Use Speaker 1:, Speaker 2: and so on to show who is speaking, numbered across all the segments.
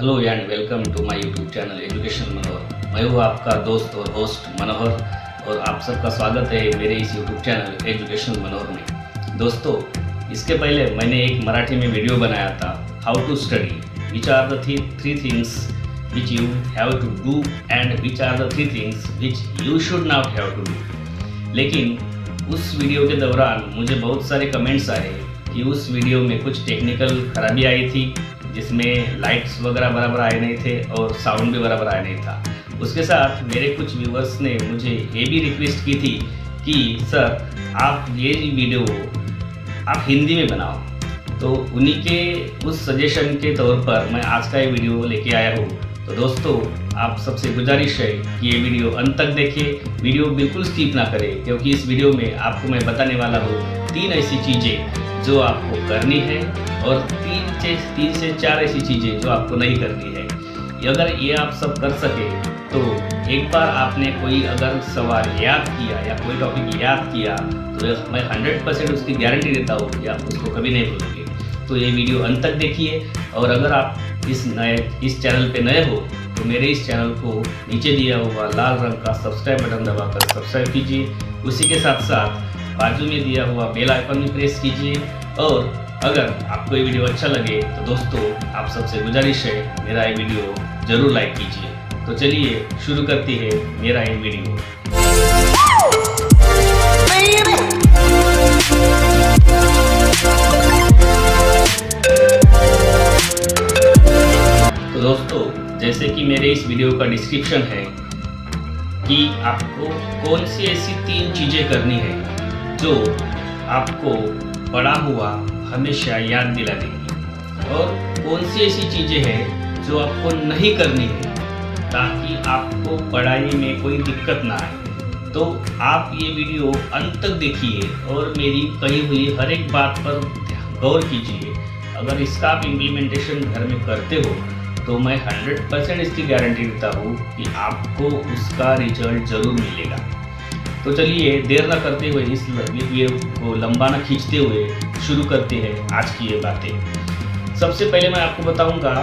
Speaker 1: Hello and welcome to my YouTube channel education Manohar. मैं हूँ आपका दोस्त और होस्ट मनोहर और आप सबका स्वागत है मेरे इस यूट्यूब चैनल एजुकेशन मनोहर में। दोस्तों, इसके पहले मैंने एक मराठी में वीडियो बनाया था, how to study, which are the three things which you have to do and which are the three things which you should not have to do. लेकिन उस वीडियो के दौरान मुझे बहुत सारे कमेंट्स आए कि उस वीडियो में कुछ टेक्निकल खराबी आई थी, जिसमें लाइट्स वगैरह बराबर आए नहीं थे और साउंड भी बराबर आया नहीं था। उसके साथ मेरे कुछ व्यूवर्स ने मुझे ये भी रिक्वेस्ट की थी कि सर आप ये वीडियो आप हिंदी में बनाओ। तो उन्हीं के उस सजेशन के तौर पर मैं आज का ये वीडियो लेके आया हूँ। तो दोस्तों, आप सबसे गुजारिश है कि ये वीडियो अंत तक देखें, वीडियो बिल्कुल स्किप ना करें, क्योंकि इस वीडियो में आपको मैं बताने वाला हूँ 3 ऐसी चीज़ें जो आपको करनी है और 3 से 4 ऐसी चीज़ें जो आपको नहीं करनी है। अगर ये आप सब कर सके तो एक बार आपने कोई अगर सवाल याद किया या कोई टॉपिक याद किया तो मैं 100% उसकी गारंटी देता हूँ कि आप उसको कभी नहीं भूलोगे। तो ये वीडियो अंत तक देखिए, और अगर आप इस चैनल पे नए हो तो मेरे इस चैनल को नीचे दिया हुआ लाल रंग का सब्सक्राइब बटन दबाकर सब्सक्राइब कीजिए। उसी के साथ साथ बाजू में दिया हुआ बेल आइकन भी प्रेस कीजिए। और अगर आपको ये वीडियो अच्छा लगे तो दोस्तों, आप सबसे गुजारिश है मेरा ये वीडियो ज़रूर लाइक कीजिए। तो चलिए शुरू करते हैं मेरा ये वीडियो। तो दोस्तों, जैसे कि मेरे इस वीडियो का डिस्क्रिप्शन है कि आपको कौन सी ऐसी 3 चीज़ें करनी है जो आपको पढ़ा हुआ हमेशा याद दिला देगी, और कौन सी ऐसी चीज़ें हैं जो आपको नहीं करनी है ताकि आपको पढ़ाई में कोई दिक्कत ना आए। तो आप ये वीडियो अंत तक देखिए और मेरी कही हुई हर एक बात पर गौर कीजिए। अगर इसका आप इम्प्लीमेंटेशन घर में करते हो तो मैं 100% इसकी गारंटी देता हूँ कि आपको उसका रिजल्ट ज़रूर मिलेगा। तो चलिए देर न करते हुए इस वीडियो को लंबा न खींचते हुए शुरू करते हैं आज की ये बातें। सबसे पहले मैं आपको बताऊंगा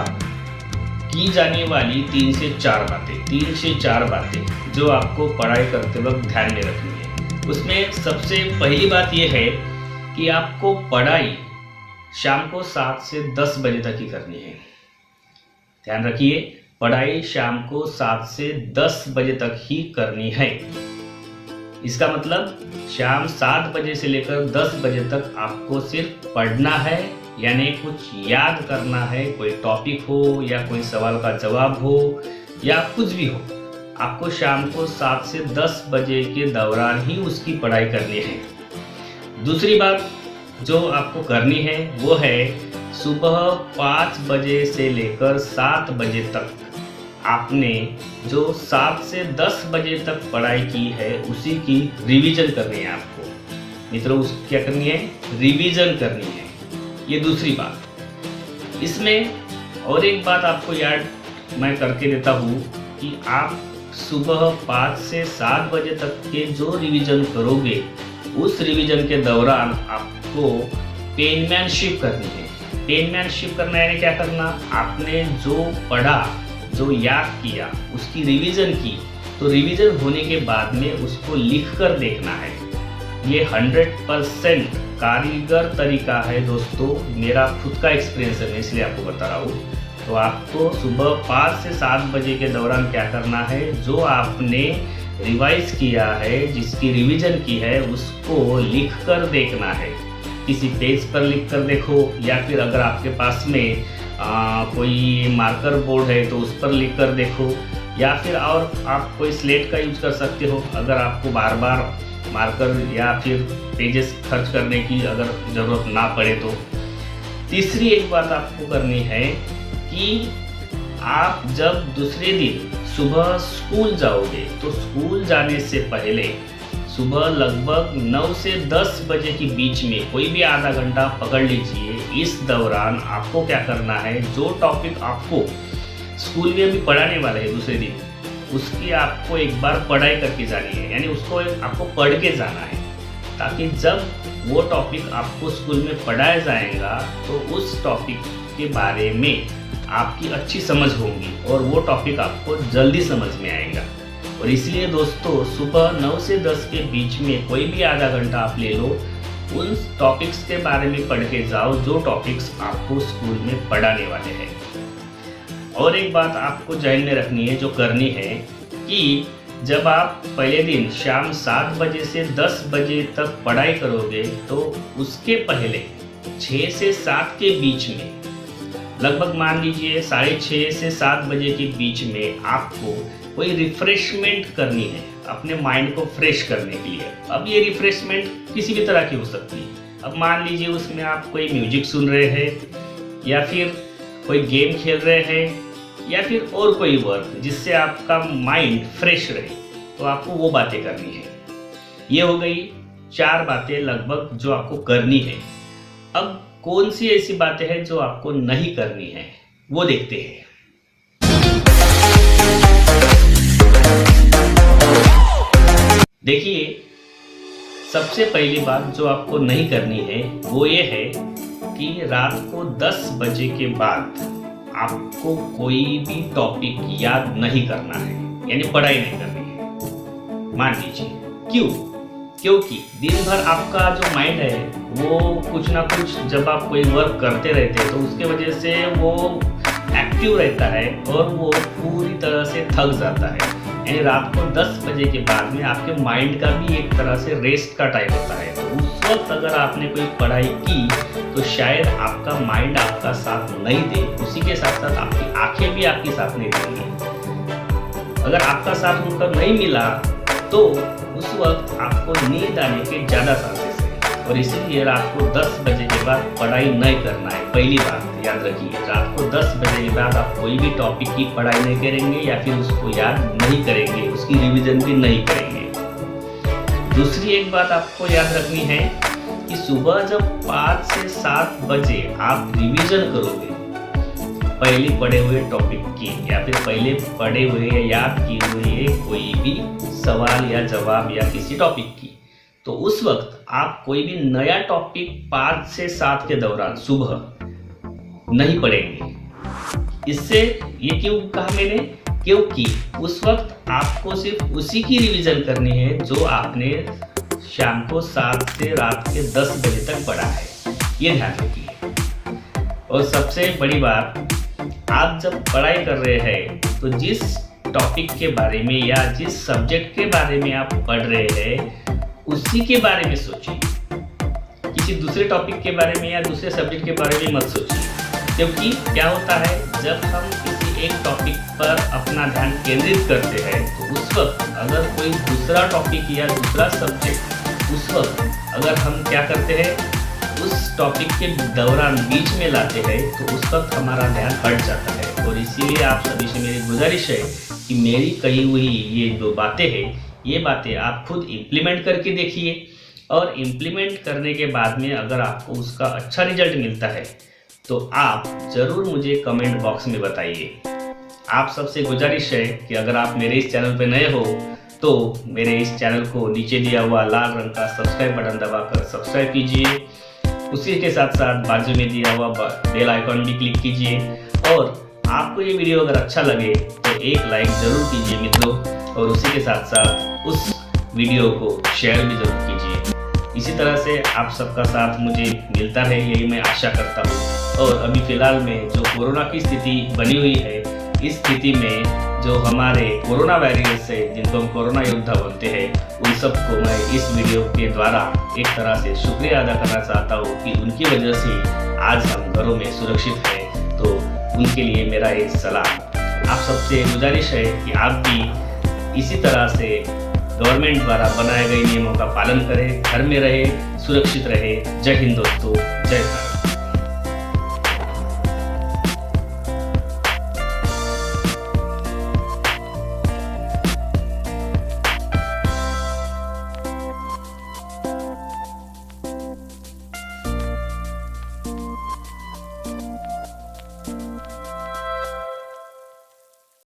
Speaker 1: की जाने वाली 3 से 4 बातें जो आपको पढ़ाई करते वक्त ध्यान में रखनी है। उसमें सबसे पहली बात यह है कि आपको पढ़ाई शाम को 7 से 10 बजे तक ही करनी है। ध्यान रखिए, पढ़ाई शाम को 7 से 10 बजे तक ही करनी है। इसका मतलब शाम 7 बजे से लेकर 10 बजे तक आपको सिर्फ पढ़ना है, यानी कुछ याद करना है। कोई टॉपिक हो या कोई सवाल का जवाब हो या कुछ भी हो, आपको शाम को 7 से 10 बजे के दौरान ही उसकी पढ़ाई करनी है। दूसरी बात जो आपको करनी है वो है सुबह 5 बजे से लेकर 7 बजे तक आपने जो 7 से 10 बजे तक पढ़ाई की है उसी की रिवीजन करनी है आपको। मित्रों, क्या करनी है? रिवीजन करनी है। ये दूसरी बात। इसमें और एक बात आपको याद मैं करके देता हूँ कि आप सुबह 5 से 7 बजे तक के जो रिवीजन करोगे उस रिवीजन के दौरान आपको पेनमैनशिप करनी है। पेनमैनशिप करना यानी क्या करना? आपने जो पढ़ा, जो याद किया, उसकी रिवीजन की, तो रिवीजन होने के बाद में उसको लिख कर देखना है। ये 100% कारीगर तरीका है दोस्तों, मेरा खुद का एक्सपीरियंस है, मैं इसलिए आपको बता रहा हूँ। तो आपको सुबह 5 से 7 बजे के दौरान क्या करना है? जो आपने रिवाइज किया है, जिसकी रिवीजन की है, उसको लिख कर देखना है। किसी पेज पर लिख कर देखो, या फिर अगर आपके पास में कोई मार्कर बोर्ड है तो उस पर लिख कर देखो, या फिर और आप कोई स्लेट का यूज कर सकते हो अगर आपको बार बार मार्कर या फिर पेजेस खर्च करने की अगर ज़रूरत ना पड़े तो। तीसरी एक बात आपको करनी है कि आप जब दूसरे दिन सुबह स्कूल जाओगे तो स्कूल जाने से पहले सुबह लगभग 9 से 10 बजे के बीच में कोई भी आधा घंटा पकड़ लीजिए। इस दौरान आपको क्या करना है? जो टॉपिक आपको स्कूल में अभी पढ़ाने वाले हैं दूसरे दिन, उसकी आपको एक बार पढ़ाई करके जानी है, यानी उसको आपको पढ़ के जाना है, ताकि जब वो टॉपिक आपको स्कूल में पढ़ाया जाएगा तो उस टॉपिक के बारे में आपकी अच्छी समझ होगी और वो टॉपिक आपको जल्दी समझ में आएगा। और इसलिए दोस्तों सुबह 9 से 10 के बीच में कोई भी आधा घंटा आप ले लो, उन टॉपिक्स के बारे में पढ़ के जाओ जो टॉपिक्स आपको स्कूल में पढ़ाने वाले हैं। और एक बात आपको ध्यान में रखनी है, जो करनी है कि जब आप पहले दिन शाम 7 बजे से 10 बजे तक पढ़ाई करोगे तो उसके पहले 6 से 7 के बीच में, लगभग मान लीजिए 6:30 से 7 बजे के बीच में आपको कोई रिफ्रेशमेंट करनी है अपने माइंड को फ्रेश करने के लिए। अब ये रिफ्रेशमेंट किसी भी तरह की हो सकती है। अब मान लीजिए उसमें आप कोई म्यूजिक सुन रहे हैं या फिर कोई गेम खेल रहे हैं या फिर और कोई वर्क जिससे आपका माइंड फ्रेश रहे, तो आपको वो बातें करनी है। ये हो गई 4 बातें लगभग जो आपको करनी है। अब कौन सी ऐसी बातें हैं जो आपको नहीं करनी है, वो देखते हैं। देखिए, सबसे पहली बात जो आपको नहीं करनी है वो ये है कि रात को 10 बजे के बाद आपको कोई भी टॉपिक याद नहीं करना है, यानी पढ़ाई नहीं करनी है। मान लीजिए क्यों? क्योंकि दिन भर आपका जो माइंड है वो कुछ ना कुछ, जब आप कोई वर्क करते रहते हैं तो उसके वजह से वो एक्टिव रहता है और वो पूरी तरह से थक जाता है। यानी रात को 10 बजे के बाद में आपके माइंड का भी एक तरह से रेस्ट का टाइम होता है। तो उस वक्त अगर आपने कोई पढ़ाई की तो शायद आपका माइंड आपका साथ नहीं दे, उसी के साथ साथ आपकी आंखें भी आपकी साथ नहीं देंगी। अगर आपका साथ उनका नहीं मिला तो उस वक्त आपको नींद आने के ज़्यादा चांसेस है। और इसीलिए रात को 10 बजे के बाद पढ़ाई नहीं करना है। पहली बात याद रखिए, रात को 10 बजे के बाद आप कोई भी टॉपिक की पढ़ाई नहीं करेंगे या फिर उसको याद नहीं करेंगे, उसकी रिवीजन भी नहीं करेंगे। दूसरी एक बात आपको याद रखनी है कि सुबह जब 5 से 7 बजे आप रिवीजन करोगे पहले पढ़े हुए टॉपिक की या फिर पहले पढ़े हुए या याद किए हुए कोई भी सवाल या जवाब या किसी टॉपिक की, तो उस वक्त आप कोई भी नया टॉपिक 5 से 7 के दौरान सुबह नहीं पढ़ेंगे। इससे ये क्यों कहा मैंने? क्योंकि उस वक्त आपको सिर्फ उसी की रिवीजन करनी है जो आपने शाम को 7 से रात के 10 बजे तक पढ़ा है। ये ध्यान रखिए। और सबसे बड़ी बात, आप जब पढ़ाई कर रहे हैं तो जिस टॉपिक के बारे में या जिस सब्जेक्ट के बारे में आप पढ़ रहे हैं उसी के बारे में सोचिए। किसी दूसरे टॉपिक के बारे में या दूसरे सब्जेक्ट के बारे में मत सोचिए। क्योंकि क्या होता है, जब हम किसी एक टॉपिक पर अपना ध्यान केंद्रित करते हैं तो उस वक्त अगर कोई दूसरा टॉपिक या दूसरा सब्जेक्ट उस वक्त अगर हम क्या करते हैं, उस टॉपिक के दौरान बीच में लाते हैं तो उस वक्त हमारा ध्यान हट जाता है। और इसीलिए आप सभी से मेरी गुजारिश है कि मेरी कही हुई ये जो बातें हैं, ये बातें आप खुद इम्प्लीमेंट करके देखिए। और इम्प्लीमेंट करने के बाद में अगर आपको उसका अच्छा रिजल्ट मिलता है तो आप ज़रूर मुझे कमेंट बॉक्स में बताइए। आप सबसे गुजारिश है कि अगर आप मेरे इस चैनल पर नए हो तो मेरे इस चैनल को नीचे दिया हुआ लाल रंग का सब्सक्राइब बटन दबाकर सब्सक्राइब कीजिए। उसी के साथ साथ बाजू में दिया हुआ बेल आइकॉन भी क्लिक कीजिए। और आपको ये वीडियो अगर अच्छा लगे तो एक लाइक ज़रूर कीजिए मित्रों, और उसी के साथ साथ उस वीडियो को शेयर भी ज़रूर कीजिए। इसी तरह से आप सबका साथ मुझे मिलता है, यही मैं आशा करता हूँ। और अभी फ़िलहाल में जो कोरोना की स्थिति बनी हुई है, इस स्थिति में जो हमारे कोरोना वायरस है, जिनको हम कोरोना योद्धा बोलते हैं, उन सबको मैं इस वीडियो के द्वारा एक तरह से शुक्रिया अदा करना चाहता हूँ कि उनकी वजह से आज हम घरों में सुरक्षित हैं। तो उनके लिए मेरा ये सलाम। आप सबसे गुजारिश है कि आप भी इसी तरह से गवर्नमेंट द्वारा बनाए गए नियमों का पालन करें, घर में रहे, सुरक्षित रहे। जय हिंद दोस्तों, जय भारत।